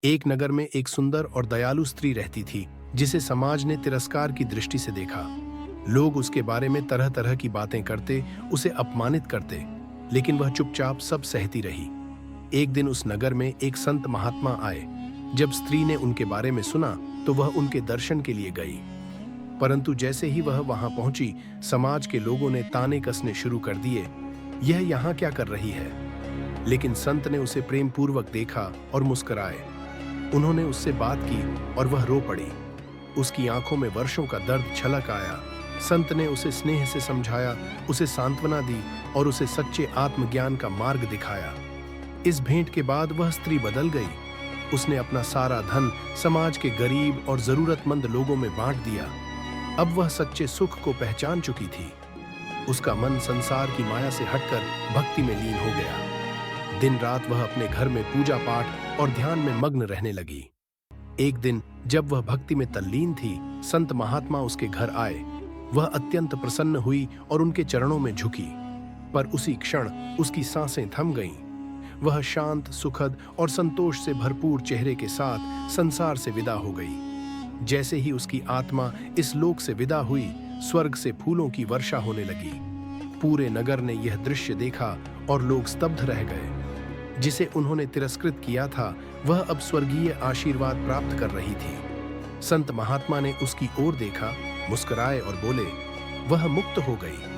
एक नगर में एक सुंदर और दयालु स्त्री रहती थी, जिसे समाज ने तिरस्कार की दृष्टि से देखा। लोग उसके बारे में तरह तरह की बातें करते, उसे अपमानित करते, लेकिन वह चुपचाप सब सहती रही। एक दिन उस नगर में एक संत महात्मा आए। जब स्त्री ने उनके बारे में सुना तो वह उनके दर्शन के लिए गई। परंतु जैसे ही वह वहां पहुंची, समाज के लोगों ने ताने कसने शुरू कर दिए। यह यहाँ क्या कर रही है? लेकिन संत ने उसे प्रेम पूर्वक देखा और मुस्कुराए। उन्होंने उससे बात की और वह रो पड़ी। उसकी आंखों में वर्षों का दर्द छलक आया। संत ने उसे स्नेह से समझाया, उसे सांत्वना दी और उसे सच्चे आत्मज्ञान का मार्ग दिखाया। इस भेंट के बाद वह स्त्री बदल गई। उसने अपना सारा धन समाज के गरीब और जरूरतमंद लोगों में बांट दिया। अब वह सच्चे सुख को पहचान चुकी थी। उसका मन संसार की माया से हटकर भक्ति में लीन हो गया। दिन रात वह अपने घर में पूजा पाठ और ध्यान में मग्न रहने लगी। एक दिन जब वह भक्ति में तल्लीन थी, संत महात्मा उसके घर आए। वह अत्यंत प्रसन्न हुई और उनके चरणों में झुकी। पर उसी क्षण उसकी सांसें थम गईं। वह शांत, सुखद और संतोष से भरपूर चेहरे के साथ संसार से विदा हो गई। जैसे ही उसकी आत्मा इस लोक से विदा हुई, स्वर्ग से फूलों की वर्षा होने लगी। पूरे नगर ने यह दृश्य देखा और लोग स्तब्ध रह गए। जिसे उन्होंने तिरस्कृत किया था, वह अब स्वर्गीय आशीर्वाद प्राप्त कर रही थी। संत महात्मा ने उसकी ओर देखा, मुस्कुराए और बोले, वह मुक्त हो गई।